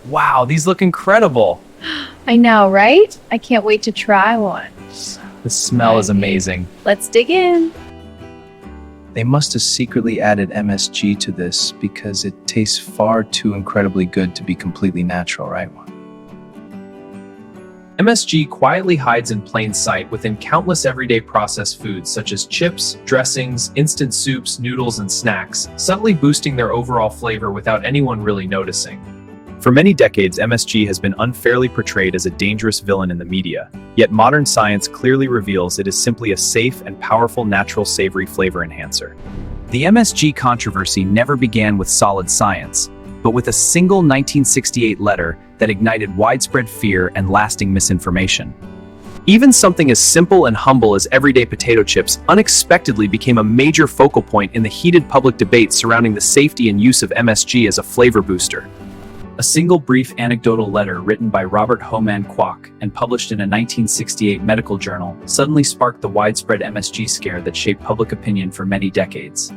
Wow, these look incredible. I know, right? I can't wait to try one. The smell is amazing. Let's dig in. They must have secretly added MSG to this because it tastes far too incredibly good to be completely natural, right? MSG quietly hides in plain sight within countless everyday processed foods such as chips, dressings, instant soups, noodles, and snacks, subtly boosting their overall flavor without anyone really noticing. For many decades, MSG has been unfairly portrayed as a dangerous villain in the media, yet modern science clearly reveals it is simply a safe and powerful natural savory flavor enhancer. The MSG controversy never began with solid science, but with a single 1968 letter that ignited widespread fear and lasting misinformation. Even something as simple and humble as everyday potato chips unexpectedly became a major focal point in the heated public debate surrounding the safety and use of MSG as a flavor booster. A single brief anecdotal letter written by Robert Homan Kwok and published in a 1968 medical journal suddenly sparked the widespread MSG scare that shaped public opinion for many decades.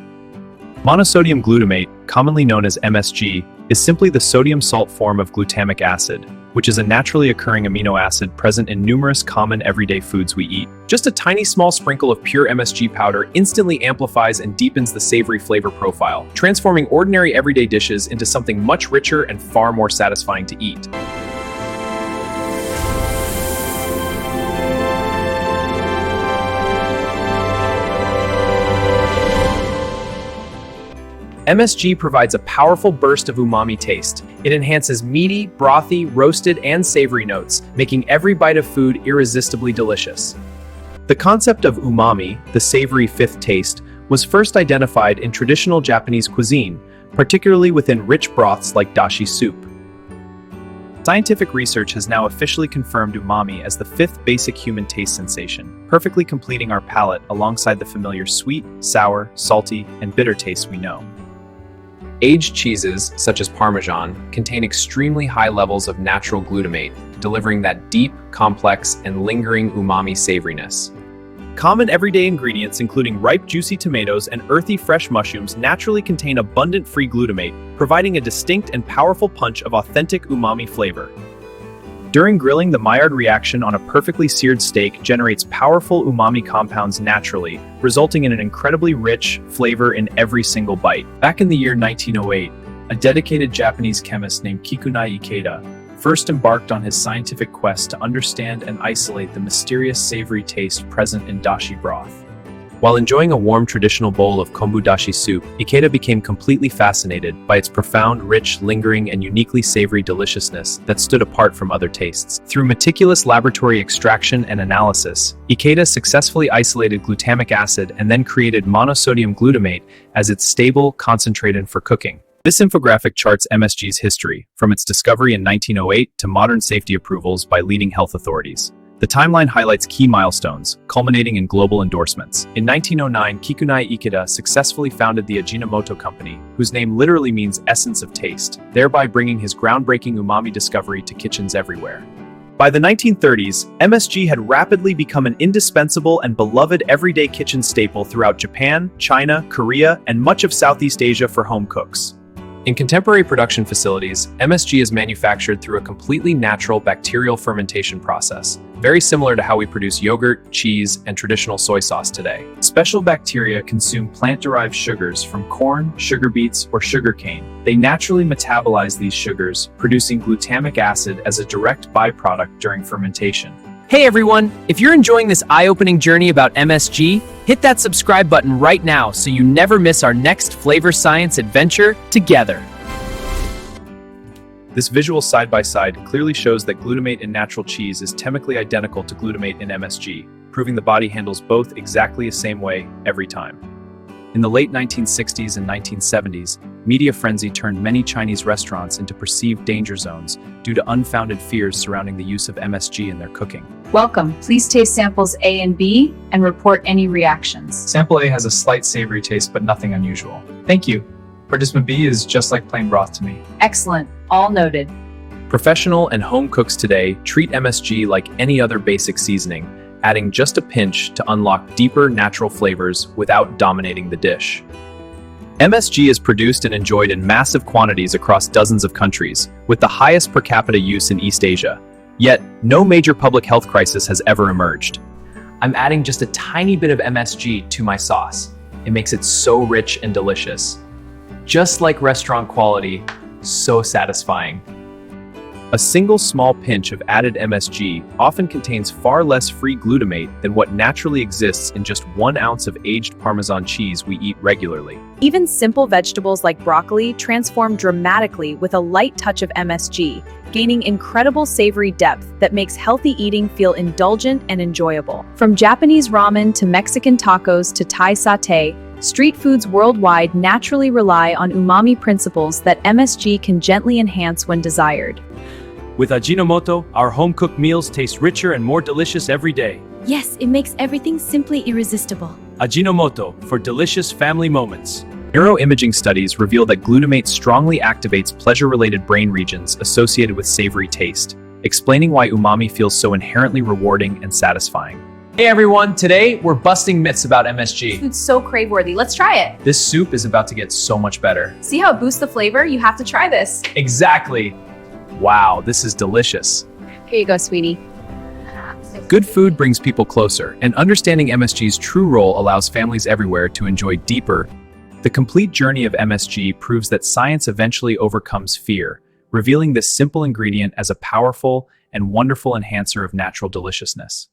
Monosodium glutamate, commonly known as MSG, is simply the sodium salt form of glutamic acid, which is a naturally occurring amino acid present in numerous common everyday foods we eat. Just a tiny small sprinkle of pure MSG powder instantly amplifies and deepens the savory flavor profile, transforming ordinary everyday dishes into something much richer and far more satisfying to eat. MSG provides a powerful burst of umami taste. It enhances meaty, brothy, roasted, and savory notes, making every bite of food irresistibly delicious. The concept of umami, the savory fifth taste, was first identified in traditional Japanese cuisine, particularly within rich broths like dashi soup. Scientific research has now officially confirmed umami as the fifth basic human taste sensation, perfectly completing our palate alongside the familiar sweet, sour, salty, and bitter tastes we know. Aged cheeses, such as Parmesan, contain extremely high levels of natural glutamate, delivering that deep, complex, and lingering umami savoriness. Common everyday ingredients including ripe juicy tomatoes and earthy fresh mushrooms naturally contain abundant free glutamate, providing a distinct and powerful punch of authentic umami flavor. During grilling, the Maillard reaction on a perfectly seared steak generates powerful umami compounds naturally, resulting in an incredibly rich flavor in every single bite. Back in the year 1908, a dedicated Japanese chemist named Kikunae Ikeda first embarked on his scientific quest to understand and isolate the mysterious savory taste present in dashi broth. While enjoying a warm traditional bowl of kombu dashi soup, Ikeda became completely fascinated by its profound, rich, lingering, and uniquely savory deliciousness that stood apart from other tastes. Through meticulous laboratory extraction and analysis, Ikeda successfully isolated glutamic acid and then created monosodium glutamate as its stable concentrate for cooking. This infographic charts MSG's history, from its discovery in 1908 to modern safety approvals by leading health authorities. The timeline highlights key milestones, culminating in global endorsements. In 1909, Kikunae Ikeda successfully founded the Ajinomoto Company, whose name literally means essence of taste, thereby bringing his groundbreaking umami discovery to kitchens everywhere. By the 1930s, MSG had rapidly become an indispensable and beloved everyday kitchen staple throughout Japan, China, Korea, and much of Southeast Asia for home cooks. In contemporary production facilities, MSG is manufactured through a completely natural bacterial fermentation process, very similar to how we produce yogurt, cheese, and traditional soy sauce today. Special bacteria consume plant-derived sugars from corn, sugar beets, or sugarcane. They naturally metabolize these sugars, producing glutamic acid as a direct byproduct during fermentation. Hey everyone, if you're enjoying this eye-opening journey about MSG, hit that subscribe button right now so you never miss our next flavor science adventure together. This visual side-by-side clearly shows that glutamate in natural cheese is chemically identical to glutamate in MSG, proving the body handles both exactly the same way every time. In the late 1960s and 1970s, media frenzy turned many Chinese restaurants into perceived danger zones due to unfounded fears surrounding the use of MSG in their cooking. Welcome. Please taste samples A and B and report any reactions. Sample A has a slight savory taste, but nothing unusual. Thank you. Participant B is just like plain broth to me. Excellent. All noted. Professional and home cooks today treat MSG like any other basic seasoning, adding just a pinch to unlock deeper natural flavors without dominating the dish. MSG is produced and enjoyed in massive quantities across dozens of countries, with the highest per capita use in East Asia. Yet, no major public health crisis has ever emerged. I'm adding just a tiny bit of MSG to my sauce. It makes it so rich and delicious. Just like restaurant quality, so satisfying. A single small pinch of added MSG often contains far less free glutamate than what naturally exists in just 1 ounce of aged Parmesan cheese we eat regularly. Even simple vegetables like broccoli transform dramatically with a light touch of MSG, gaining incredible savory depth that makes healthy eating feel indulgent and enjoyable. From Japanese ramen to Mexican tacos to Thai satay, street foods worldwide naturally rely on umami principles that MSG can gently enhance when desired. With Ajinomoto, our home-cooked meals taste richer and more delicious every day. Yes, it makes everything simply irresistible. Ajinomoto, for delicious family moments. Neuroimaging studies reveal that glutamate strongly activates pleasure-related brain regions associated with savory taste, explaining why umami feels so inherently rewarding and satisfying. Hey everyone, today we're busting myths about MSG. Food's so crave-worthy. Let's try it. This soup is about to get so much better. See how it boosts the flavor? You have to try this. Exactly. Wow, this is delicious. Here you go, sweetie. Good food brings people closer, and understanding MSG's true role allows families everywhere to enjoy deeper. The complete journey of MSG proves that science eventually overcomes fear, revealing this simple ingredient as a powerful and wonderful enhancer of natural deliciousness.